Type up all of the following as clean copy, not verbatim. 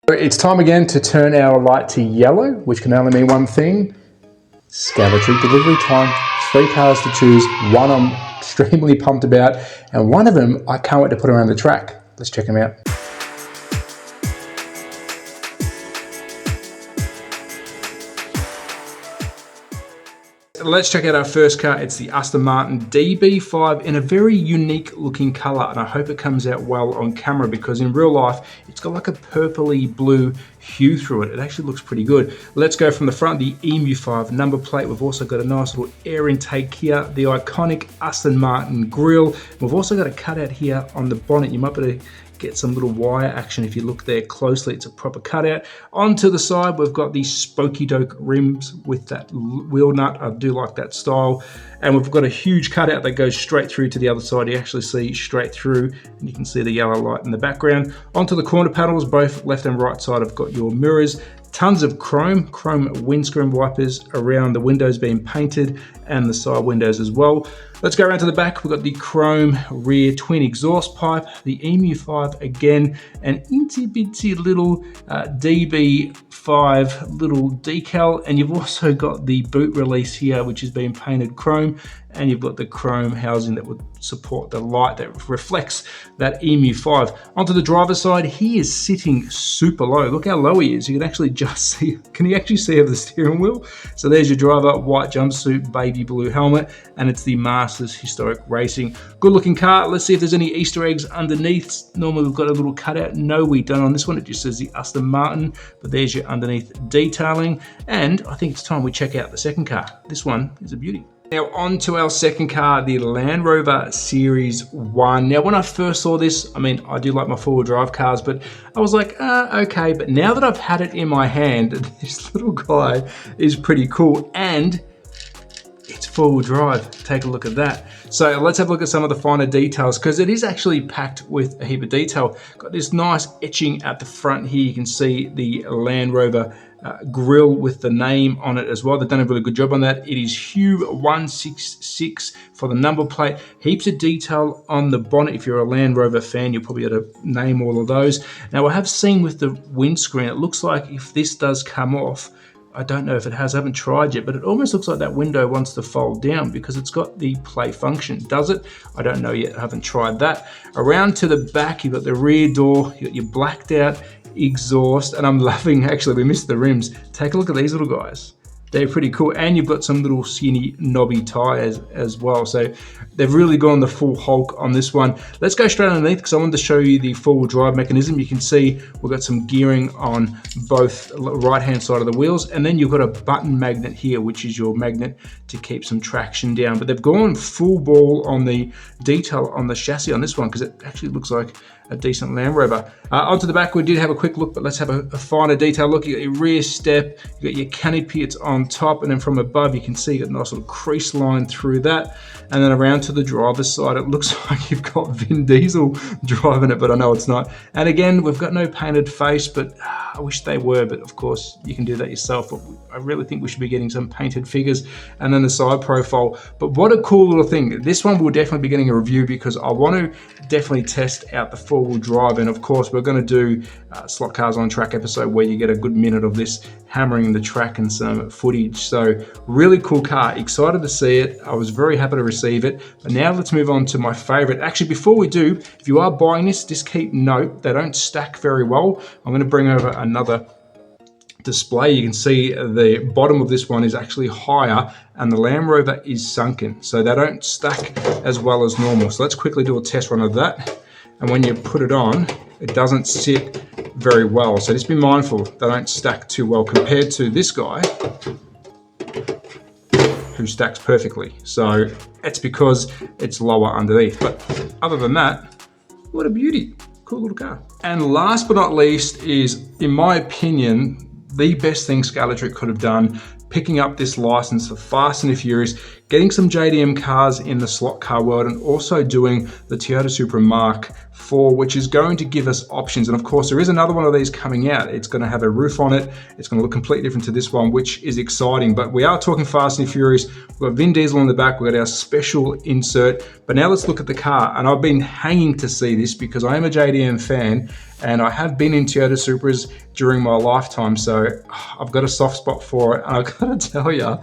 It's time again to turn our light to yellow, which can only mean one thing: Scalextric delivery time. 3 cars to choose, one I'm extremely pumped about, and one of them I can't wait to put around the track. Let's check them out. Let's check out our first car. It's the Aston Martin DB5 in a very unique looking color, and I hope it comes out well on camera because in real life it's got like a purpley blue hue through it. It actually looks pretty good. Let's go from the front, the EMU5 number plate. We've also got a nice little air intake here, the iconic Aston Martin grille. We've also got a cutout here on the bonnet. You might be able to get some little wire action if you look there closely. It's a proper cutout. Onto the side, we've got these spokey doke rims with that wheel nut. I do like that style. And we've got a huge cutout that goes straight through to the other side. You actually see straight through, and you can see the yellow light in the background. Onto the corner panels, both left and right side have got your mirrors. Tons of chrome windscreen wipers around the windows being painted and the side windows as well. Let's go around to the back. We've got the chrome rear twin exhaust pipe, the EMU5 again, an itsy bitsy little DB5 little decal, and you've also got the boot release here, which has been painted chrome, and you've got the chrome housing that would support the light that reflects that EMU5. Onto the driver's side, he is sitting super low. Look how low he is. You can actually just see, can you actually see the steering wheel? So there's your driver, white jumpsuit, baby blue helmet, and it's the Masters Historic Racing. Good looking car. Let's see if there's any Easter eggs underneath. Normally we've got a little cutout. No, we don't on this one. It just says the Aston Martin, but there's your underneath detailing. And I think it's time we check out the second car. This one is a beauty. Now on to our second car, the Land Rover Series 1. Now when I first saw this, I mean, I do like my four-wheel drive cars, but I was like, okay. But now that I've had it in my hand, this little guy is pretty cool, and it's four-wheel drive. Take a look at that. So let's have a look at some of the finer details, because it is actually packed with a heap of detail. Got this nice etching at the front here. You can see the Land Rover grille with the name on it as well. They've done a really good job on that. It is Hue 166 for the number plate. Heaps of detail on the bonnet. If you're a Land Rover fan, you'll probably be able to name all of those. Now I have seen with the windscreen, it looks like if this does come off, I don't know if it has, I haven't tried yet, but it almost looks like that window wants to fold down because it's got the play function. Does it? I don't know yet, I haven't tried that. Around to the back, you've got the rear door, you've got your blacked out exhaust, and I'm loving, actually we missed the rims. Take a look at these little guys. They're pretty cool, and you've got some little skinny knobby tires as well. So they've really gone the full Hulk on this one. Let's go straight underneath because I wanted to show you the four-wheel drive mechanism. You can see we've got some gearing on both right-hand side of the wheels, and then you've got a button magnet here, which is your magnet to keep some traction down. But they've gone full ball on the detail on the chassis on this one because it actually looks like a decent Land Rover. Onto the back, we did have a quick look, but let's have a finer detail look. You got your rear step, you got your canopy, it's on top, and then from above you can see you got a nice little crease line through that. And then around to the driver's side, it looks like you've got Vin Diesel driving it, but I know it's not. And again, we've got no painted face, but I wish they were, but of course you can do that yourself. But I really think we should be getting some painted figures, and then the side profile. But what a cool little thing. This one will definitely be getting a review because I want to definitely test out the four-wheel drive. And of course, we're going to do Slot Cars on Track episode where you get a good minute of this hammering the track and some footage. So really cool car, excited to see it. I was very happy to receive it. But now let's move on to my favorite. Actually, before we do, if you are buying this, just keep note, they don't stack very well. I'm going to bring over another display. You can see the bottom of this one is actually higher and the Land Rover is sunken. So they don't stack as well as normal. So let's quickly do a test run of that. And when you put it on, it doesn't sit very well. So just be mindful, they don't stack too well compared to this guy who stacks perfectly. So it's because it's lower underneath. But other than that, what a beauty. Cool little car. And last but not least is, in my opinion, the best thing Scalextric could have done, picking up this license for Fast and the Furious, getting some JDM cars in the slot car world, and also doing the Toyota Supra Mark IV, which is going to give us options. And of course, there is another one of these coming out. It's going to have a roof on it. It's going to look completely different to this one, which is exciting. But we are talking Fast and Furious. We've got Vin Diesel in the back. We've got our special insert. But now let's look at the car. And I've been hanging to see this because I am a JDM fan. and I have been in Toyota Supras during my lifetime, so I've got a soft spot for it. And I've got to tell you,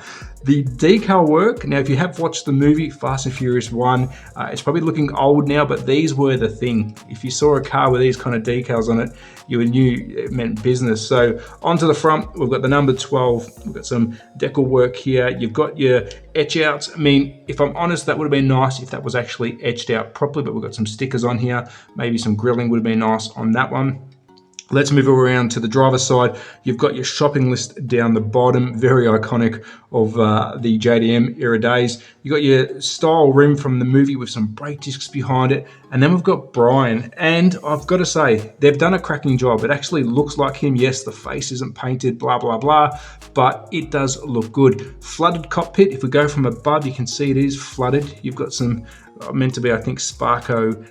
the decal work, now if you have watched the movie Fast and Furious 1, it's probably looking old now, but these were the thing. If you saw a car with these kind of decals on it, you knew it meant business. So onto the front, we've got the number 12, we've got some decal work here, you've got your etch outs. I mean, if I'm honest, that would have been nice if that was actually etched out properly, but we've got some stickers on here, maybe some grilling would have been nice on that one. Let's move around to the driver's side. You've got your shopping list down the bottom, very iconic of the JDM era days. You've got your style rim from the movie with some brake discs behind it. And then we've got Brian. And I've got to say, they've done a cracking job. It actually looks like him. Yes, the face isn't painted, blah, blah, blah, but it does look good. Flooded cockpit. If we go from above, you can see it is flooded. You've got some meant to be, I think, Sparko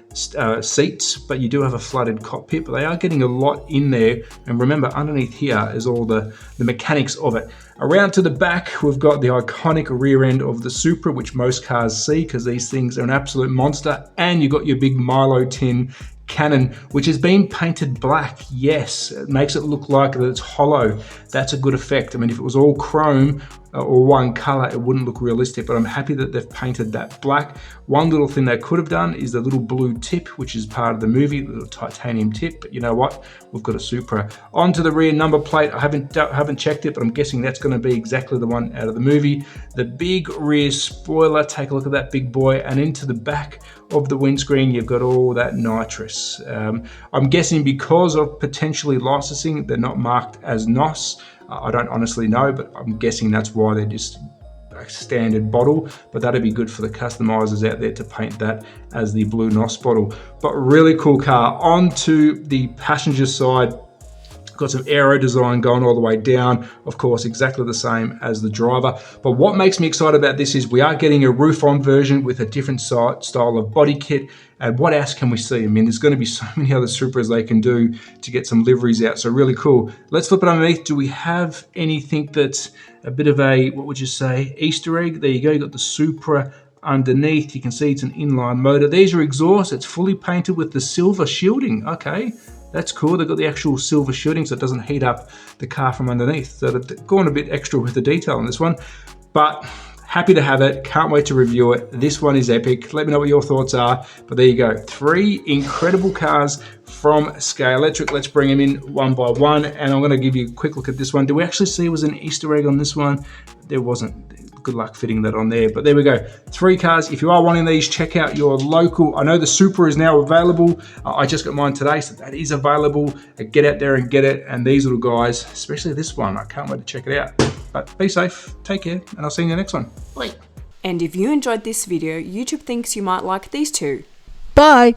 seats, but you do have a flooded cockpit, but they are getting a lot in there. And remember, underneath here is all the mechanics of it. Around to the back, we've got the iconic rear end of the Supra, which most cars see because these things are an absolute monster. And you've got your big Milo tin cannon, which has been painted black. Yes, it makes it look like that it's hollow. That's a good effect. I mean, if it was all chrome or one color, it wouldn't look realistic, but I'm happy that they've painted that black. One little thing they could have done is the little blue tip, which is part of the movie, the little titanium tip, but you know what? We've got a Supra. Onto the rear number plate. I haven't checked it, but I'm guessing that's going to be exactly the one out of the movie. The big rear spoiler, take a look at that big boy, and into the back of the windscreen, you've got all that nitrous. I'm guessing because of potentially licensing, they're not marked as NOS. I don't honestly know, but I'm guessing that's why they're just a standard bottle, but that'd be good for the customizers out there to paint that as the blue NOS bottle. But really cool car. On to the passenger side. Got some aero design going all the way down, of course, exactly the same as the driver. But what makes me excited about this is we are getting a roof-on version with a different style of body kit. And what else can we see? I mean, there's going to be so many other Supras they can do to get some liveries out, so really cool. Let's flip it underneath. Do we have anything that's a bit of a, what would you say, Easter egg? There you go, you got the Supra underneath. You can see it's an inline motor. These are exhaust. It's fully painted with the silver shielding. Okay. That's cool. They've got the actual silver shielding so it doesn't heat up the car from underneath. So they've gone a bit extra with the detail on this one, but happy to have it. Can't wait to review it. This one is epic. Let me know what your thoughts are. But there you go. 3 incredible cars from Scalextric. Let's bring them in one by one. And I'm going to give you a quick look at this one. Do we actually see it was an Easter egg on this one? There wasn't. Good luck fitting that on there, but there we go. 3 cars. If you are wanting these, check out your local. I know the Supra is now available. I just got mine today, so that is available. Get out there and get it. And these little guys, especially this one, I can't wait to check it out. But be safe, take care, and I'll see you in the next one. Bye. And if you enjoyed this video, YouTube thinks you might like these two. Bye.